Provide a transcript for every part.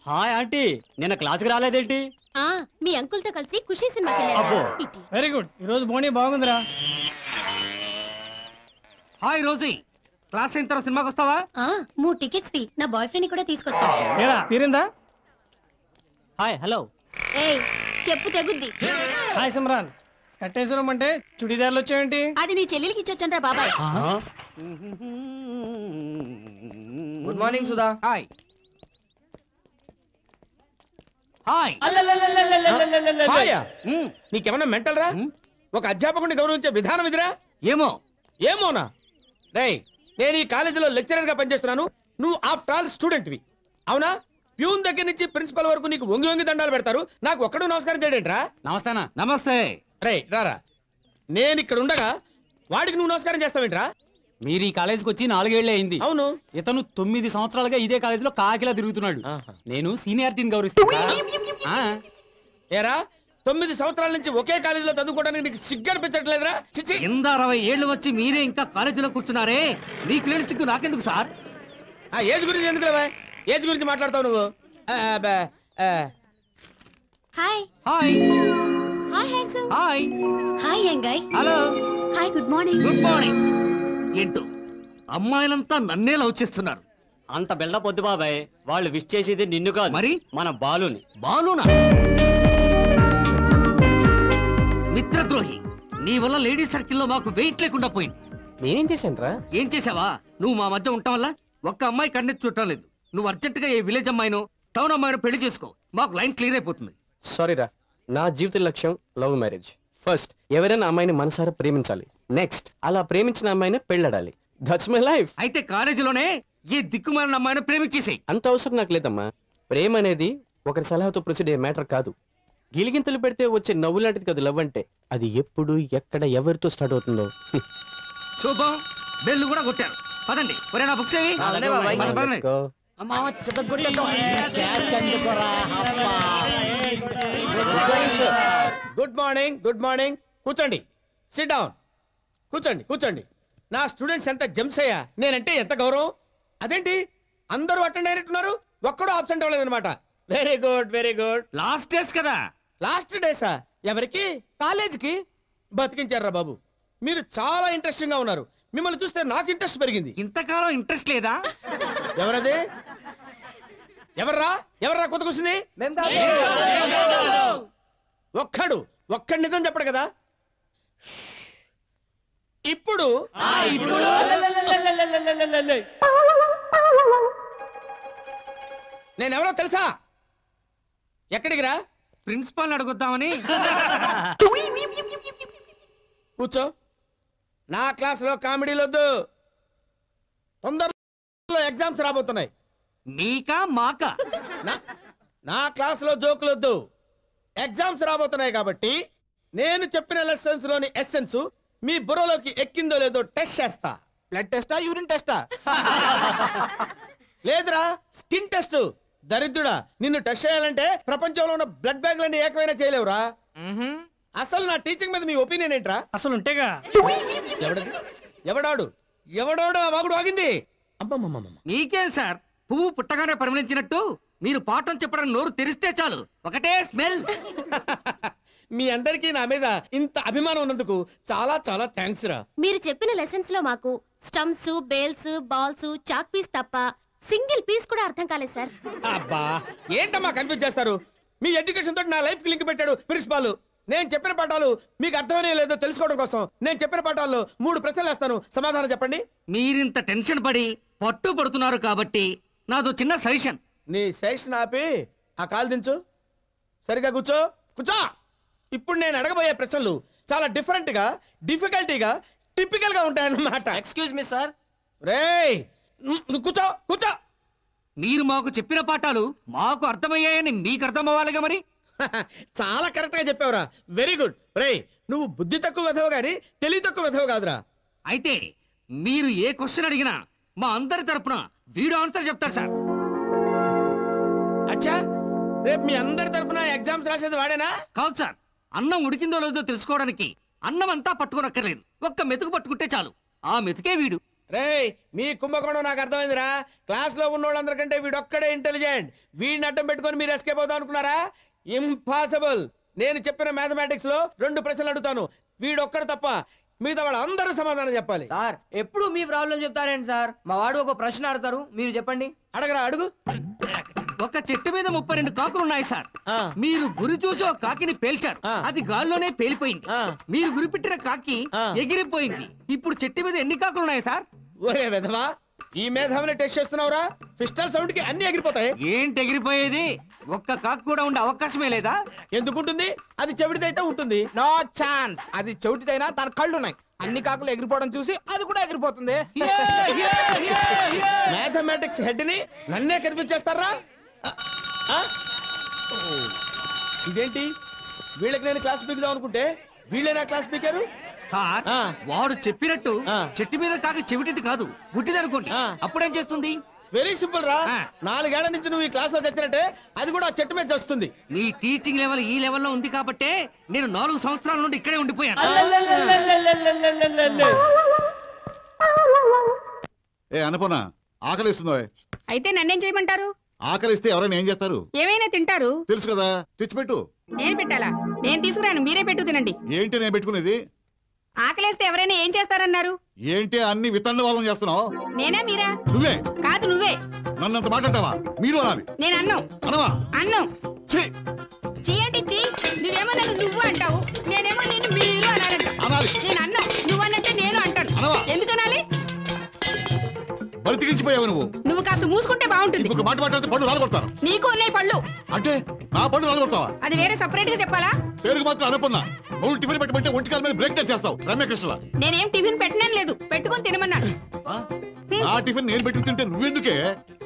Hi aunty, నిన్న క్లాస్కి రాలేదేంటి? మీ అంకుల్ తో కలిసి ఖుషి సినిమాకి వెళ్ళారు. Very good. ఈ రోజు బోనీ బాగుందిరా. హాయ్ రోజీ, క్లాస్ అయిన తర్వాత సినిమాకి వస్తావా? 3 టికెట్స్ ది, నా బాయ్ ఫ్రెండ్ కూడా తీసుకొస్తా. ఏరా తీరిందా? Hi hello. ఏయ్ చెప్పు తెగుద్ది. హాయ్ సిమ్రాన్, కట్టేశ్వరం అంటే చుడిదార్లు వచ్చావేంటి? అది నీ చెల్లెలికి ఇచ్చొచ్చండ్రా బాబాయ్. Good morning Sudha. Hi hi. నీకేమన్నా మెంటల్ రా? ఒక అధ్యాపకుడిని గౌరవించే విధానం ఇదిరా? ఏమోనా? రేయ్, నేను ఈ కాలేజీలో లెక్చరర్ గా పనిచేస్తున్నాను. నువ్వు ఆఫ్టర్ ఆల్ స్టూడెంట్వి, అవునా? ప్యూన్ దగ్గర నుంచి ప్రిన్సిపల్ వరకు నీకు వంగి వంగి దండాలు పెడతారు. నాకు ఒక్కడు నమస్కారం చేయడేంట్రా? నమస్తేనా? నమస్తే. రేయ్ రారా, నేను ఇక్కడ ఉండగా వాడికి నువ్వు నమస్కారం చేస్తావేంట్రా? మీరు ఈ కాలేజీకి వచ్చి 4 ఏళ్లే అయింది. అవును. ఇతను 9 సంవత్సరాలుగా ఇదే కాలేజీలో కాకిలా తిరుగుతున్నాడు. నేను సీనియారిటీని గౌరవిస్తాను. ఏరా, 9 సంవత్సరాల నుంచి ఒకే కాలేజీలో చదువుకోవడానికి నీకు సిగ్గు అనిపించట్లేదురా? చిచ్చి. కింద 60 ఏళ్ళు వచ్చి మీరే ఇంకా కాలేజీలో కూర్చున్నారే, మీకు లేని సిగ్గు నాకెందుకు సార్? ఆ ఏజ్ గురించి ఎందుకు లేవా? ఏజ్ గురించి మాట్లాడతావు నువ్వు? Hi hi hi handsome. Hi. Hi యంగాయ్. Hello. Hi good morning. Good morning. ఏంటో అమ్మాయిలంతా నన్నే లవ్ చేస్తున్నారు. అంత బిల్డప్ వద్దు బాబాయ్, వాళ్ళు విష్ చేసేది నిన్ను కాదు, మరి మన బాలుని. బాలునా? మిత్రద్రోహి, నీ వల్ల లేడీస్ సర్కిల్లో మాకు వెయిట్ లేకుండా పోయింది. నేనేం చేశాను రా? ఏం చేసావా? నువ్వు మా మధ్య ఉండటం వల్ల ఒక్క అమ్మాయి కన్నెత్తి చూడటం లేదు. నువ్వు అర్జెంటుగా ఏ విలేజ్ అమ్మాయినో టౌన్ అమ్మాయినో పెళ్లి చేసుకో, మాకు లైన్ క్లియర్ అయిపోతుంది. సారీరా, నా జీవిత లక్ష్యం లవ్ మ్యారేజ్. ఫస్ట్ ఎవరైనా అమ్మాయిని మనసారా ప్రేమించాలి, నెక్స్ట్ అలా ప్రేమించిన అమ్మాయిని పెళ్ళాడాలి. That's my life. అయితే కాలేజీలోనే ఏ దిక్కుమాలిన అమ్మాయిని ప్రేమించేసేయ్. అంత అవసరం నాకు లేదమ్మా. ప్రేమ అనేది ఒకరి సలహాతో ప్రొసీడే మ్యాటర్ కాదు. గిలిగింతలు పెడితే వచ్చే నవ్వు లాంటిది కాదు లవ్ అంటే. అది ఎప్పుడు ఎక్కడ ఎవరితో స్టార్ట్ అవుతుందో. శుభం. బెల్లు కూడా కొట్టారు. పదండి. ఒరే నా బుక్స్ ఏవి? పదండి. Go. Good morning, good morning. కూర్చోండి, సిట్ డౌన్. కూర్చోండి, కూర్చోండి. నా స్టూడెంట్స్ ఎంత జెమ్స్ అయ్యా, నేనంటే ఎంత గౌరవం. అదేంటి అందరూ అటెండ్ అయినట్టున్నారు, ఒక్కడూ ఆబ్సెంట్ అవ్వలేదు అనమాట. Very good, very good. Last days కదా. లాస్ట్ డేసా? ఎవరికి? కాలేజీకి. బతికించారా బాబు. మీరు చాలా ఇంట్రెస్టింగ్ గా ఉన్నారు. మిమ్మల్ని చూస్తే నాకు ఇంట్రెస్ట్ పెరిగింది. ఇంతకాలం ఇంట్రెస్ట్ లేదా? ఎవరది? ఎవర్రా, ఎవర్రా కొత్త కూర్చుంది? ఒక్కడు నిజం చెప్పడు కదా. ఇప్పుడు నేనెవరో తెలుసా? ఎక్కడికి రా? ప్రిన్సిపాల్ అడుగుద్దామని. కూర్చో. నా క్లాసులో కామెడీలొద్దు. తొందరలో ఎగ్జామ్స్ రాబోతున్నాయి. మీకా మాకా? నా క్లాసులో జోకులొద్దు. ఎగ్జామ్స్ రాబోతున్నాయి కాబట్టి నేను చెప్పిన లెసన్స్ లోని ఎస్సెన్స్ మీ బుర్రలోకి ఎక్కిందో లేదో టెస్ట్ చేస్తా. బ్లడ్ టెస్టా, యూరిన్ టెస్టా? లేదురా, స్కిన్ టెస్ట్. దరిద్రుడా, నిన్ను టెస్ట్ చేయాలంటే ప్రపంచంలో ఉన్న బ్లడ్ బ్యాంకులన్నీ ఏకమైనా చేయలేవురా. అసలు నా టీచింగ్ మీద మీ ఒపీనియన్ ఏంట్రా? అసలు ఉంటేగా. ఎవడాడు ఆ వాగుడు ఆగింది? అమ్మమ్మమ్మ. నీకేం సార్, పువ్వు పుట్టగానే పరిమళించినట్టు మీరు పాఠం చెప్పడం నోరు తెరిస్తే చాలు ఒకటే స్మెల్. మీ అందరికీ నా మీద ఇంత అభిమానం ఉన్నందుకు చాలా చాలా థ్యాంక్స్ రా. మీరు చెప్పిన లెసన్స్ లో మాకు stumps, bails, balls, chalk piece తప్ప సింగిల్ పీస్ కూడా అర్థం కాలేదు సార్. అబ్బా, ఏంటమ్మా కన్ఫ్యూజ్ చేస్తారు? మీ ఎడ్యుకేషన్ తోటి నా లైఫ్ కి లింక్ పెట్టాడు ప్రిన్సిపాల్. నేను చెప్పిన పాఠాలు మీకు అర్థమనే లేదో తెలుసుకోవడం కోసం నేను చెప్పిన పాఠాల్లో 3 ప్రశ్నలు వేస్తాను, సమాధానం చెప్పండి. మీరింత టెన్షన్ పడి పట్టు పడుతున్నారు కాబట్టి నాదో చిన్న సజెషన్. నీ సజెషన్ ఆపి ఆ కాలు దించు. సరిగా కూర్చో. కూర్చో. ఇప్పుడు నేను అడగబోయే ప్రశ్నలు చాలా డిఫరెంట్ గా, డిఫికల్టీగా, టిపికల్ గా ఉంటాయన్నమాట. Excuse me sir. రేయ్, కూర్చో, కూర్చో. మీరు మాకు చెప్పిన పాఠాలు మాకు అర్థమయ్యాయని మీకు అర్థమవ్వాలిగా మరి. చాలా కరెక్ట్ గా చెప్పావురా. Very good. రేయ్, నువ్వు బుద్ధి తక్కువ వెధవ గాని తెలివి తక్కువ వెధవ కాదురా. అయితే మీరు ఏ క్వశ్చన్ అడిగినా మా అందరి తరపున వీడు ఆన్సర్ చెప్తారు సార్. అచ్చా, రేపు మీ అందరి తరపున ఎగ్జామ్స్ రాసేది వాడేనా? కాదు సార్, అన్నం ఉడికిందో లేదో తెలుసుకోవడానికి అన్నం అంతా పట్టుకోనక్కర్లేదు, ఒక్క మెతుకు పట్టుకుంటే చాలు. ఆ మెతుకే వీడు. రేయ్ మీ కుంభకోణం నాకు అర్థమైందిరా. క్లాస్ లో ఉన్న వాళ్ళందరికంటే వీడొక్కడే ఇంటెలిజెంట్. వీడిని అడ్డం పెట్టుకొని మీరు ఎస్కేప్ అవుతాం అనుకున్నారా? ఇంపాసిబుల్. నేను చెప్పిన మ్యాథమెటిక్స్ లో 2 ప్రశ్నలు అడుగుతాను, వీడొక్కడు తప్ప మిగతా వాళ్ళు అందరూ సమాధానం చెప్పాలి. సార్ ఎప్పుడు మీ ప్రాబ్లం చెప్తారేంటి సార్? మా వాడు ఒక ప్రశ్న అడతారు, మీరు చెప్పండి. అడగరా, అడుగు. ఒక చెట్టు మీద 32 కాకులు ఉన్నాయి సార్. ఆ, మీరు గురి చూసి ఒక కాకిని పేల్చారు, ఆ. అది గాల్లోనే పేలిపోయింది. ఆ. మీరు గురిపెట్టిన కాకి ఆ. ఎగిరిపోయింది. ఇప్పుడు చెట్టు మీద ఎన్ని కాకులు ఉన్నాయి సార్? ఒరే వెధవా, ఈ మేధావిని టెస్ట్ చేస్తున్నావురా? పిస్టల్ సౌండ్ కి అన్ని ఎగిరిపోతాయి. ఏంటి ఎగిరిపోయేది? ఒక్క కాకు కూడా ఉండే అవకాశమే లేదా? ఎందుకుంటుంది? అది చెవిటిదైతే ఉంటుంది. No chance. అది చెవిటిదైనా దాని కళ్ళు ఉన్నాయి. అన్ని కాకులు ఎగిరిపోవడం చూసి అది కూడా ఎగిరిపోతుంది. మ్యాథమెటిక్స్ హెడ్ ని నన్నే కన్ఫ్యూజ్ చేస్తారా? ఆ? ఇదేంటి, వీళ్ళకి నేను క్లాస్ పీకుదాం అనుకుంటే వీళ్ళే నా క్లాస్ పీకారు. సార్ ఆ. వాడు చెప్పినట్టు ఆ. చెట్టు మీద కాకి చెవిటిది కాదు, గుడ్డిది అనుకోండి. ఆ. అప్పుడేం చేస్తుంది? వెరీ సింపుల్ రా. ఆ. 4 ఏళ్ల నుంచి నువ్వు ఈ క్లాస్ లో తెచ్చినట్టే అది కూడా ఆ చెట్టు మీద వస్తుంది. నీ టీచింగ్ లెవెల్ ఈ లెవెల్లో ఉంది కాబట్టే నేను 4 సంవత్సరాల నుండి ఇక్కడే ఉండిపోయాను. ఏ అనుకున్నా ఆకలిస్తుందో? అయితే నన్నేం చేయమంటారు? ఆకలిస్తే ఎవరైనా ఏం చేస్తారు? ఏమైనా తింటారు. తెలుసు కదా, తెచ్చిపెట్టు. నేను పెట్టాలా? నేను తీసుకురాను, మీరే పెట్టు తినండి. ఏంటి నేను పెట్టుకునేది? ఆకలేస్తే ఎవరైనా ఏం చేస్తారన్నారు? ఏంటి అన్ని వితండ వాళ్ళని చేస్తున్నావు? నేనా మీరా? నువ్వే. కాదు నువ్వే. నన్ను అంత మాట్లాడతావా? మీరు అనాలి. నేను అన్నం అనవా? అన్నం ఛీ! చీ అంటే చీ. నువ్వేమో నన్ను నువ్వు అంటావు, నేనేమో నేను మీరు అనాలంట. అనాలి. నేను అన్నం, నువ్వు అన్నట్టే నేను అంటాను. అనవా? ఎందుకనాలి? బతికించిపోయావు నువ్వు. నువ్వు కాస్త మూసుకుంటే బాగుంటుంది. ఇంకొక మాట మాట్లాడితే పళ్ళు రాలగొడతాను. నీకు ఉన్నాయి పళ్ళు. అంటే నా పళ్ళు రాలగొడతావా? అది వేరే సపరేట్ గా చెప్పాలా? పేరుకు మాత్రం అనుకున్నా. నువ్వు టిఫిన్ పెట్టమంటే ఒంటికాల మీద బ్రేక్ డాన్స్ చేస్తావు రమ్యకృష్ణ. నేనేం టిఫిన్ పెట్టనని లేదు, పెట్టుకొని తినమన్నాను. నా టిఫిన్ నేను పెట్టుకు తింటే నువ్వెందుకే?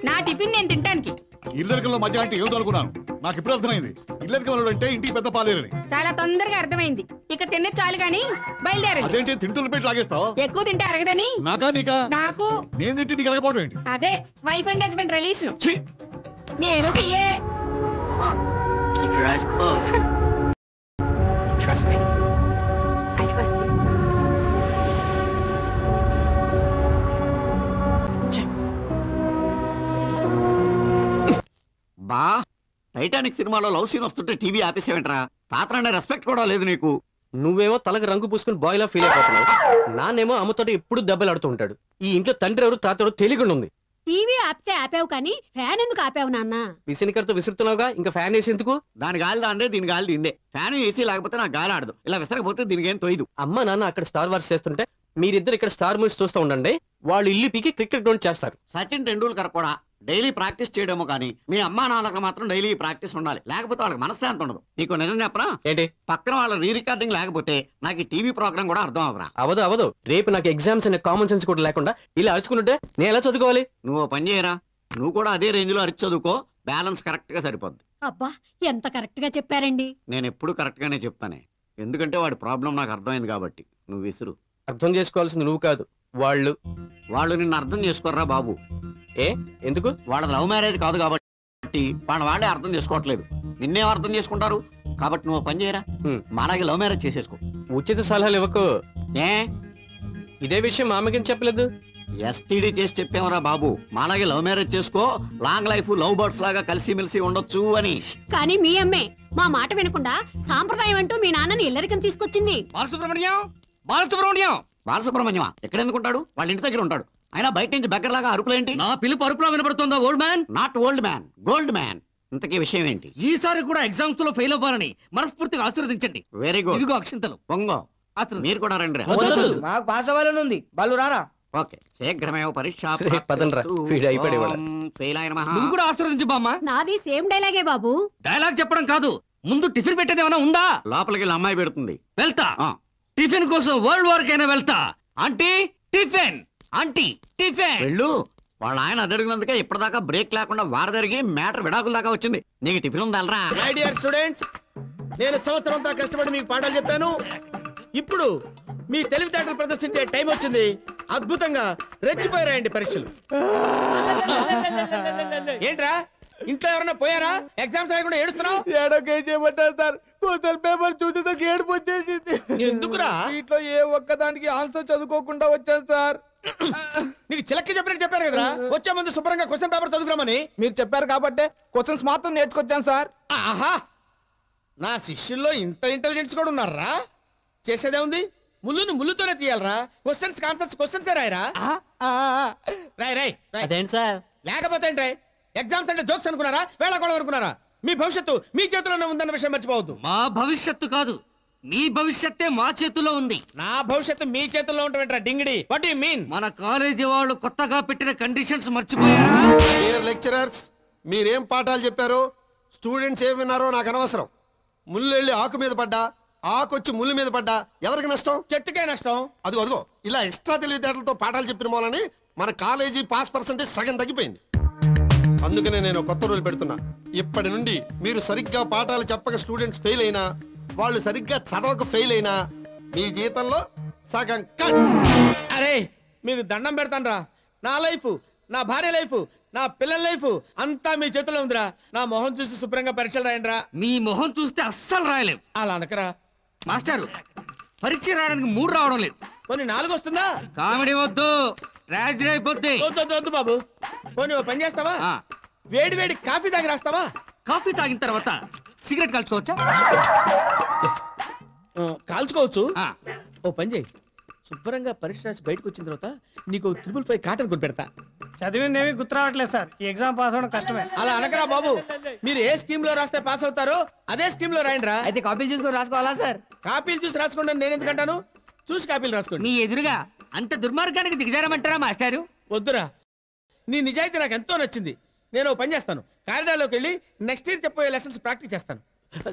నా టిఫిన్ నేను తింటానికి. ఇల్లరికల్లో మధ్య అంటే ఏమిటో అనుకున్నాను. నాకు ఇప్పుడు అర్థమైంది. ఇల్లరికి వాళ్ళు అంటే ఇంటికి పెద్ద పాలేరని. చాలా తొందరగా అర్థమైంది. ఇక తిన్న చాలు గాని బయలుదేరండి. అదేంటి తింటున్న పెట్టి లాగేస్తావు? ఎక్కువ తింటే అరగదని. నాకా నీకా? నాకు. నేను తింటే నీకు అరగపోవడం ఏంటి? అదే వైఫ్ అండ్ హస్బెండ్ రిలేషన్. ఛీ! నేను తీయే. Keep your eyes closed. Trust me. I trust you. బా టైటానిక్ సినిమాలో లవ్ సీన్ వస్తుంటే టీవీ ఆపేసేవేంట్రా? తాతరనే రెస్పెక్ట్ కూడా లేదు నీకు. నువ్వేమో తలకు రంగు పూసుకుని బాయ్లా ఫీల్ అయిపోతున్నావు. నాన్నేమో అమ్మతోటి ఎప్పుడు దెబ్బలు ఆడుతూ ఉంటాడు. ఈ ఇంట్లో తండ్రి ఎవరు తాతడు తెలియకుండా ఉంది. టీవీ ఆపితే ఆపావు కానీ ఫ్యాన్ ఎందుకు ఆపావు నాన్న? విసినికరతో విసురుతున్నావుగా, ఇంకా ఫ్యాన్ వేసి ఎందుకు? దాని గాలి దాందే, దీని గాలి దీందే. ఫ్యాన్ ఏసీ లేకపోతే నాకు గాలి ఆడదు. ఇలా విసరకపోతే దీనికి ఏం తోయదు. అమ్మ నాన్న అక్కడ స్టార్ వార్స్ చేస్తుంటే మీరిద్దరు ఇక్కడ స్టార్ మూవీస్ చూస్తూ ఉండండి. వాళ్ళు ఇల్లు పీకి క్రికెట్ గ్రౌండ్ చేస్తారు. సచిన్ టెండూల్కర్ కూడా డైలీ ప్రాక్టీస్ చేయడమో కానీ మీ అమ్మా నాన్నలకు మాత్రం డైలీ ప్రాక్టీస్ ఉండాలి. లేకపోతే వాళ్ళకి మనశ్శాంతి ఉండదు. నీకు నిజం చెప్పరా? ఏంటి? పక్కన వాళ్ళ రీ రికార్డింగ్ లేకపోతే నాకు ఈ టీవీ ప్రోగ్రామ్ కూడా అర్థం అవరా. అవదు రేపు నాకు ఎగ్జామ్స్ అనే కామన్ సెన్స్ కూడా లేకుండా ఇలా అరుచుకుంటుంటే నేను ఎలా చదువుకోవాలి? నువ్వు పని చేయరా, నువ్వు కూడా అదే రేంజ్ లో అరిచి చదువుకో. బ్యాలెన్స్ కరెక్ట్ గా సరిపోద్ది. అబ్బా ఎంత కరెక్ట్ గా చెప్పారండి. నేను ఎప్పుడు కరెక్ట్ గానే చెప్తానే, ఎందుకంటే వాడి ప్రాబ్లం నాకు అర్థమైంది కాబట్టి. నువ్వు విసురు. అర్థం చేసుకోవాల్సింది నువ్వు కాదు, వాళ్ళు. వాళ్ళు నిన్ను అర్థం చేసుకోర్రా బాబు. ఏ ఎందుకు? వాళ్ళ లవ్ మ్యారేజ్ కాదు కాబట్టి వాళ్ళే అర్థం చేసుకోవట్లేదు. నిన్నేం అర్థం చేసుకుంటారు? కాబట్టి నువ్వు పని చేయరా, మాలాగే లవ్ మ్యారేజ్ చేసేసుకో. ఉచిత సలహాలు ఇవ్వకు. ఏ ఇదే విషయం మా అమ్మకి చెప్పలేదు. ఎస్టీడీ చేసి చెప్పామరా బాబు, మాలాగే లవ్ మ్యారేజ్ చేసుకో, లాంగ్ లైఫ్ లవ్ బర్డ్స్ లాగా కలిసిమెలిసి ఉండొచ్చు అని. కానీ మీ అమ్మే మా మాట వినకుండా సాంప్రదాయం అంటూ మీ నాన్నని ఇల్లరికం తీసుకొచ్చింది. బాలసుబ్రహ్మణ్యం ఎక్కడ ఎందుకుంటాడు? వాళ్ళ ఇంటి దగ్గర ఉంటాడు. అయినా బయట నుంచి బెగ్గరలాగా అరుపులేంటి? నా పిలుపు అరుపులా వినపడుతుందా old man? Not old man, gold man. ఇంతకీ విషయం ఏంటి? ఈసారి కూడా ఎగ్జామ్స్ లో ఫెయిల్ అవ్వాలని మనస్ఫూర్తిగా ఆశీర్వదించండి. Very good. ఇదిగో అక్షింతలు. పొంగో అసలు మీరు కూడా రండి. మాకు పాస్ అవ్వాలని ఉంది, వాళ్ళు రారా? ఓకే, శీఘ్రమేవ పరీక్ష. రేపు పదండ్రా, వీడు అయిపోయాడు. ఫెయిల్ అయిన మహా. నువ్వు కూడా ఆశీర్వదించు బామ్మ. నాది సేమ్ డైలాగే బాబు. డైలాగ్ చెప్పడం కాదు, ముందు టిఫిన్ పెట్టేది ఏమైనా ఉందా? లోపలికి వెళ్ళి అమ్మాయి పెడుతుంది. వెళ్తా. ఆ. టిఫిన్ కోసం వరల్డ్ వార్ కైనా వెళ్తా. Aunty tiffin, aunty tiffin. వెళ్ళు. వాళ్ళ ఆయన అడిగినందుకే ఇప్పటిదాకా బ్రేక్ లేకుండా వార జరిగి మ్యాటర్ విడాకుల దాకా వచ్చింది. నీకు టిఫిన్ ఉందలరా? మై డియర్ స్టూడెంట్స్, నేను సంవత్సరం అంతా కష్టపడి మీకు పాఠాలు చెప్పాను. ఇప్పుడు మీ తెలివితేటలు ప్రదర్శించే టైం వచ్చింది. అద్భుతంగా రెచ్చిపోయారాయండి పరీక్షలు. ఏంట్రా ఇంట్లో ఎవరన్నా పోయారా? ఎగ్జామ్స్ రాయకుండా ఏడుస్తున్నావు? ఏడోకేం చేయమంటారు సార్? క్వశ్చన్ పేపర్ చూసేందుకు ఏడుపు వచ్చేసింది. ఎందుకురా? వీటిలో ఏ ఒక్కదానికి ఆన్సర్ చదువుకోకుండా వచ్చాను సార్. నీకు చిలక్కి చెప్పినట్టు చెప్పారు కదరా వచ్చే ముందు శుభ్రంగా క్వశ్చన్ పేపర్ చదువురామని. మీరు చెప్పారు కాబట్టి క్వశ్చన్స్ మాత్రం నేర్చుకొచ్చాను సార్. ఆహా, నా శిష్యుల్లో ఇంత ఇంటెలిజెన్స్ కూడా ఉన్నారా? చేసేదే ఉంది, ముళ్ళును ముళ్ళుతోనే తీయాలరా. క్వశ్చన్స్ కాన్సెప్ట్స్ క్వశ్చన్స్ రాయరా. రాయ్ రాయ్ రాయ్. అదేంటి సార్? లేకపోతే ఏంటి రాయ్? ఎగ్జామ్స్ అంటే జోక్స్ అనుకున్నారా, వేళాకోళం అనుకున్నారా? మీ భవిష్యత్తు మీ చేతిలోనే ఉందన్న విషయం మర్చిపోవద్దు. మా భవిష్యత్తు కాదు, మీ భవిష్యత్తే మా చేతుల్లో ఉంది. నా భవిష్యత్తు మీ చేతుల్లో ఉంటావేంట్రా డింగిడి? What you mean? మన కాలేజీ వాళ్ళు కొత్తగా పెట్టిన కండిషన్స్ మర్చిపోయారా? లెక్చరర్స్, మీరేం పాఠాలు చెప్పారో స్టూడెంట్స్ ఏం విన్నారో నాకు అనవసరం. ముళ్ళు వెళ్ళి ఆకు మీద పడ్డా, ఆకొచ్చి ముళ్ళు మీద పడ్డా ఎవరికి నష్టం? చెట్టుకే నష్టం. అదిగో ఇలా ఎక్స్ట్రా తెలివితేటలతో పాఠాలు చెప్పిన మూలని మన కాలేజీ పాస్ పర్సెంటేజ్ సగం తగ్గిపోయింది. అందుకనే నేను కొత్త రూల్ పెడుతున్నా. ఇప్పటి నుండి మీరు సరిగ్గా పాఠాలు చెప్పక స్టూడెంట్స్ ఫెయిల్ అయినా, వాళ్ళు సరిగ్గా చదవక ఫెయిల్ అయినా మీ జీతంలో సగం కట్. అరే మీకు దండం పెడతాను రా. నా లైఫ్, నా భార్య లైఫ్, నా పిల్లల లైఫ్ అంతా మీ చేతిలో ఉందిరా. నా మొహం చూసి శుభ్రంగా పరీక్షలు రాయండి రా. మీ మొహం చూస్తే అస్సలు రాయలేం. అలా అనకరా మాస్టారు. పరీక్ష రాయడానికి 3 రావడం లేదు, కొన్ని 4 వస్తుందా? కామెడీ వద్దు, ట్రాజడీ అయిపోద్ది. వద్దు బాబు, పోనీ ఓ పని చేస్తావా? వేడి వేడి కాఫీ తాగి రాస్తావా? కాఫీ తాగిన తర్వాత సిగరెట్ కాల్చుకోవచ్చా? కాల్చుకోవచ్చు. ఓ పని చేయి, శుభ్రంగా పరీక్ష రాసి బయటకు వచ్చిన తర్వాత నీకు 555 కాటన్ కొని పెడతా. చదివిందేమి గుర్తు రావట్లేదు సార్. ఈ ఎగ్జామ్ పాస్ అవడం కష్టమే. అలా అనకరా బాబు. మీరు ఏ స్కీమ్ లో రాస్తే పాస్ అవుతారో అదే స్కీమ్ లో రాయండి రా. అయితే కాపీలు చూసుకొని రాసుకోవాలా సార్? కాపీలు చూసి రాసుకోండి నేను ఎందుకంటాను. చూసి కాపీలు రాసుకోండి. మీ ఎదురుగా అంత దుర్మార్గానికి దిగజారమంటారా మాస్టారు? వద్దురా, నీ నిజాయితీ నాకు ఎంతో నచ్చింది. నేను ఓ పని చేస్తాను, కారిడార్లోకి వెళ్ళి నెక్స్ట్ ఇయర్ చెప్పబోయే లెసన్స్ ప్రాక్టీస్ చేస్తాను.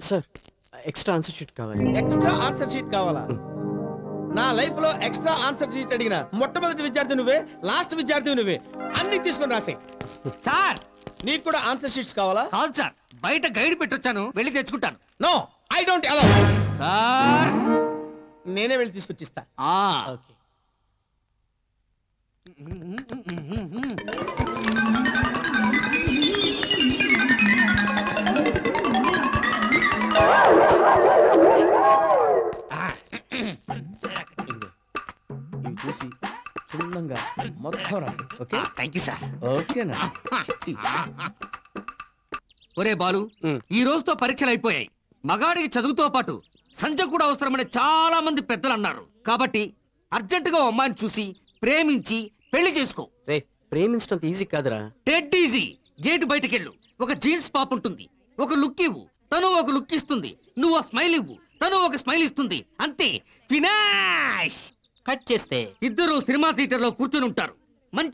సార్, ఎక్స్ట్రా ఆన్సర్ షీట్ కావాలి. ఎక్స్ట్రా ఆన్సర్ షీట్ కావాలా? నా లైఫ్ లో ఎక్స్ట్రా ఆన్సర్ షీట్ అడిగిన మొట్టమొదటి విద్యార్థి నువ్వే, లాస్ట్ విద్యార్థి నువ్వే. అన్ని తీసుకొని రాసే. సార్, నీకు కూడా ఆన్సర్ షీట్స్ కావాలా? కాదు సార్, బయట గైడ్ పెట్టొచ్చాను, వెళ్ళి తెచ్చుకుంటాను. No, I don't allow. Sir, నేనే వెళ్ళి తీసుకొచ్చిస్తా. ఓకే. ఇవి చూసి క్షుణ్ణంగా మొత్తం రాసి. Okay, thank you sir. ఓకేనా? ఒరే బాలు, ఈ రోజుతో పరీక్షలు అయిపోయాయి. మగాడికి చదువుతో పాటు సంజ కూడా అవసరమని చాలా మంది పెద్దలు అన్నారు. కాబట్టి అర్జెంటుగా ఓ అమ్మాయిని చూసి ప్రేమించి పెళ్లి చేసుకో. రే, ప్రేమించడం ఈజీ కాదురా. Dead easy. గేటు బయటకెళ్ళు, ఒక జీన్స్ పాప్ ఉంటుంది, ఒక లుక్ ఇవ్వు, తను ఒక లుక్ ఇస్తుంది. నువ్వు ఒక స్మైల్ ఇవ్వు, తను ఒక స్మైల్ ఇస్తుంది. అంతే, ఫినాష్. కట్ చేస్తే ఇద్దరు సినిమా థియేటర్ లో కూర్చొని ఉంటారు. మంచి